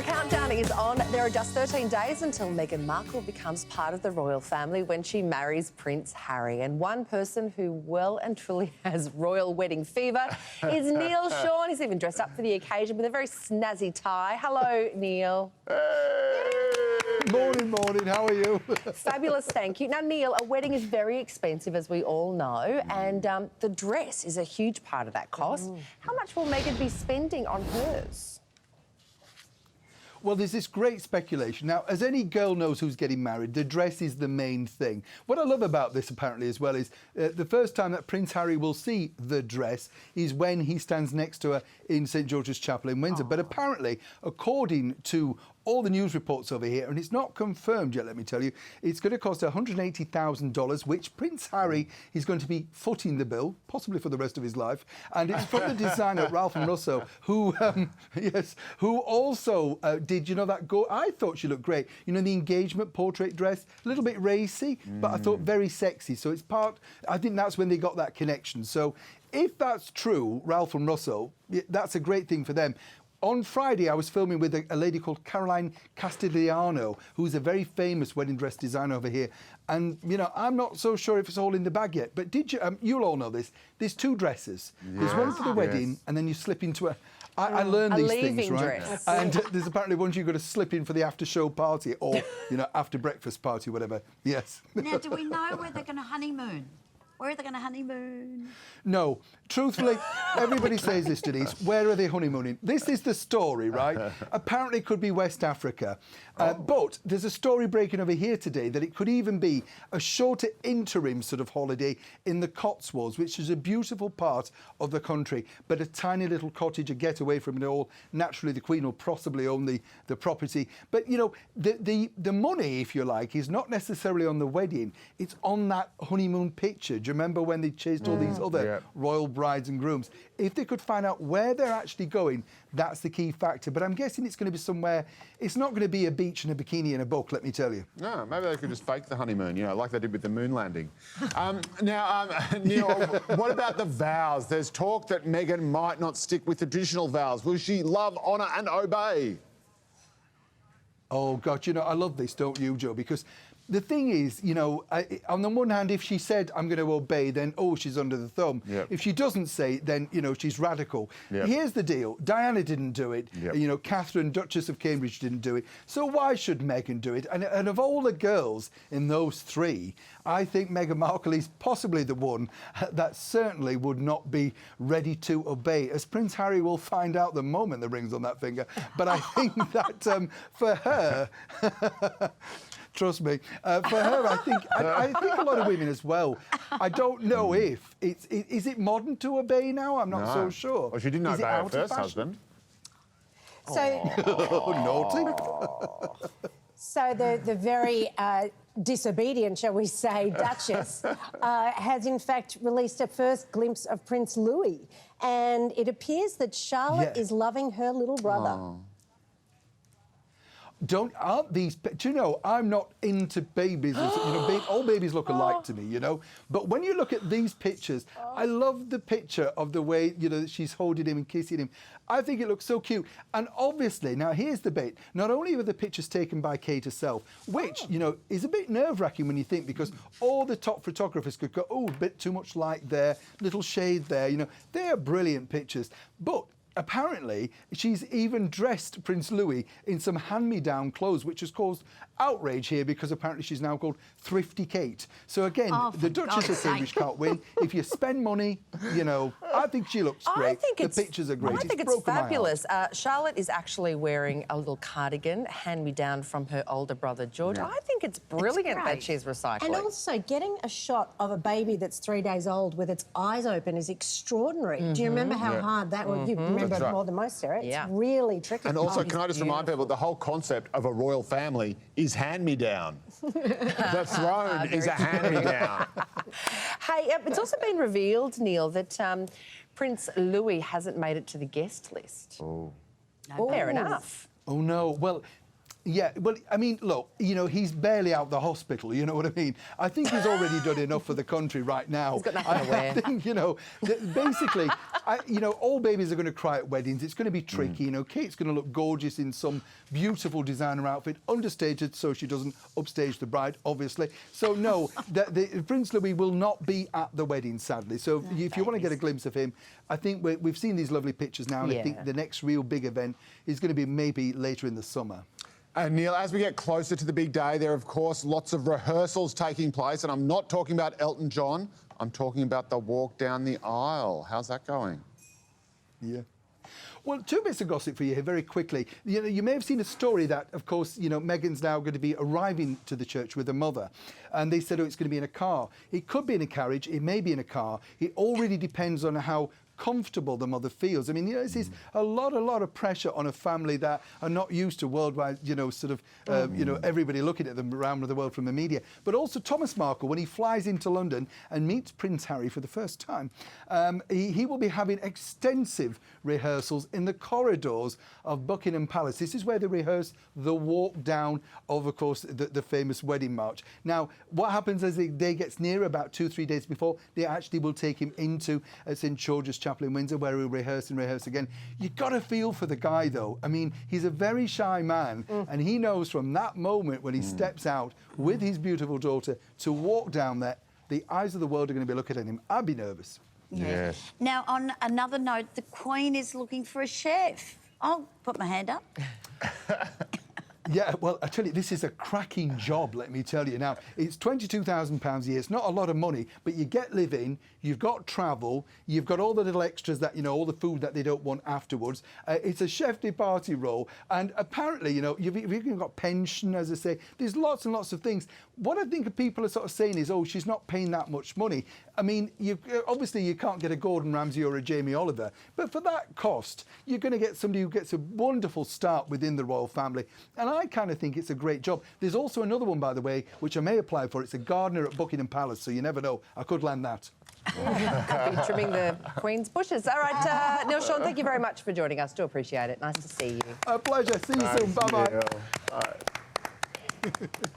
The countdown is on. There are just 13 days until Meghan Markle becomes part of the royal family when she marries Prince Harry. And one person who well and truly has royal wedding fever is Neil Sean. He's even dressed up for the occasion with a very snazzy tie. Hello, Neil. Morning, morning. How are you? Fabulous, thank you. Now, Neil, a wedding is very expensive, as we all know, and the dress is a huge part of that cost. How much will Meghan be spending on hers? Well, there's this great speculation. Now, as any girl knows who's getting married, the dress is the main thing. What I love about this, apparently, as well, is the first time that Prince Harry will see the dress is when he stands next to her in St George's Chapel in Windsor. But apparently, according to all the news reports over here, and it's not confirmed yet, let me tell you, it's going to cost $180,000, which Prince Harry is going to be footing the bill, possibly for the rest of his life. And it's from the designer Ralph and Russo, who, who also did, you know, that I thought she looked great. You know, the engagement portrait dress, a little bit racy, but I thought very sexy. So it's I think that's when they got that connection. So if that's true, Ralph and Russo, that's a great thing for them. On Friday, I was filming with a lady called Caroline Castigliano, who's a very famous wedding dress designer over here. And, you know, I'm not so sure if it's all in the bag yet, but you'll all know this. There's two dresses. Yes. There's one for the wedding, and then you slip into I learned these things, right? Dress. And there's apparently ones you've got to slip in for the after-show party or, you know, after-breakfast party, whatever. Yes. Now, do we know where they're going to honeymoon? Where are they going to honeymoon? No. Truthfully, everybody says this, Denise. Where are they honeymooning? This is the story, right? Apparently it could be West Africa. But there's a story breaking over here today that it could even be a shorter interim sort of holiday in the Cotswolds, which is a beautiful part of the country, but a tiny little cottage, a getaway from it all. Naturally, the Queen will possibly own the property. But, you know, the money, if you like, is not necessarily on the wedding. It's on that honeymoon picture. Do you remember when they chased all these other royal brides and grooms? If they could find out where they're actually going, that's the key factor. But I'm guessing it's going to be somewhere. It's not going to be a beach and a bikini and a book, let me tell you. No, maybe they could just fake the honeymoon, you know, like they did with the moon landing. Neil, what about the vows? There's talk that Meghan might not stick with the traditional vows. Will she love, honour and obey? Oh, God, you know, I love this, don't you, Joe? Because the thing is, you know, on the one hand, if she said, I'm going to obey, then, oh, she's under the thumb. Yep. If she doesn't say, then, you know, she's radical. Yep. Here's the deal. Diana didn't do it. Yep. You know, Catherine, Duchess of Cambridge, didn't do it. So why should Meghan do it? And of all the girls in those three, I think Meghan Markle is possibly the one that certainly would not be ready to obey, as Prince Harry will find out the moment the ring's on that finger. But I think that for her... Trust me. For her, I think a lot of women as well. I don't know if is it modern to obey now? I'm not so sure. Well, she didn't obey her first husband. So, naughty. So the very disobedient, shall we say, Duchess has in fact released a first glimpse of Prince Louis, and it appears that Charlotte is loving her little brother. Aren't these... Do you know, I'm not into babies. You know, all babies look alike to me, you know. But when you look at these pictures, I love the picture of the way, you know, she's holding him and kissing him. I think it looks so cute. And obviously, now here's the bit. Not only were the pictures taken by Kate herself, which, you know, is a bit nerve-wracking when you think, because all the top photographers could go, oh, a bit too much light there, little shade there, you know. They're brilliant pictures. But apparently, she's even dressed Prince Louis in some hand-me-down clothes, which has caused outrage here because apparently she's now called Thrifty Kate. So again, the Duchess of Cambridge can't win. If you spend money, you know, I think she looks great. I think the pictures are great. I think it's fabulous. Charlotte is actually wearing a little cardigan, hand-me-down from her older brother George. I think it's brilliant that she's recycling. And also, getting a shot of a baby that's 3 days old with its eyes open is extraordinary. Do you remember how hard that was? You remember it more than most, Sarah. It's really tricky. And also, can I just remind people, the whole concept of a royal family is hand-me-down. The throne is a hand-me-down. Hey, it's also been revealed, Neil, that Prince Louis hasn't made it to the guest list. Oh. Fair enough. Oh, no. Well, Yeah, well, I mean, look, you know, he's barely out the hospital, you know what I mean? I think he's already done enough for the country right now. He's got nothing to wear. I think, you know, basically, you know, all babies are going to cry at weddings. It's going to be tricky, you know. Kate's going to look gorgeous in some beautiful designer outfit, understaged so she doesn't upstage the bride, obviously. So, no, Prince Louis will not be at the wedding, sadly. So, if you want to get a glimpse of him, I think we've seen these lovely pictures now, and I think the next real big event is going to be maybe later in the summer. And Neil, as we get closer to the big day, there are, of course, lots of rehearsals taking place. And I'm not talking about Elton John. I'm talking about the walk down the aisle. How's that going? Yeah. Well, two bits of gossip for you here very quickly. You know, you may have seen a story that, of course, you know, Meghan's now going to be arriving to the church with her mother. And they said, oh, it's going to be in a car. It could be in a carriage. It may be in a car. It already depends on how comfortable the mother feels. I mean, you know, this is a lot of pressure on a family that are not used to worldwide, you know, sort of, you know, everybody looking at them around the world from the media. But also Thomas Markle, when he flies into London and meets Prince Harry for the first time, he will be having extensive rehearsals in the corridors of Buckingham Palace. This is where they rehearse the walk down of course, the famous wedding march. Now, what happens as the day gets nearer, about 2-3 days before, they actually will take him into St George's Chapel in Windsor, where he'll rehearse and rehearse again. You've got to feel for the guy, though. I mean, he's a very shy man, and he knows from that moment when he steps out with his beautiful daughter to walk down there, the eyes of the world are going to be looking at him. I'd be nervous. Yes. Now, on another note, the Queen is looking for a chef. I'll put my hand up. Yeah, well, I tell you, this is a cracking job, let me tell you. Now, it's £22,000 a year. It's not a lot of money, but you get live-in, you've got travel, you've got all the little extras that, you know, all the food that they don't want afterwards. It's a chef de partie role, and apparently, you know, you've even got pension, as I say. There's lots and lots of things. What I think people are sort of saying is, oh, she's not paying that much money. I mean, obviously you can't get a Gordon Ramsay or a Jamie Oliver, but for that cost, you're going to get somebody who gets a wonderful start within the royal family. And I kind of think it's a great job. There's also another one, by the way, which I may apply for. It's a gardener at Buckingham Palace, so you never know. I could land that. Could be trimming the Queen's bushes. All right, Neil Sean, thank you very much for joining us. Do appreciate it. Nice to see you. A pleasure. See you soon. Bye-bye. Bye.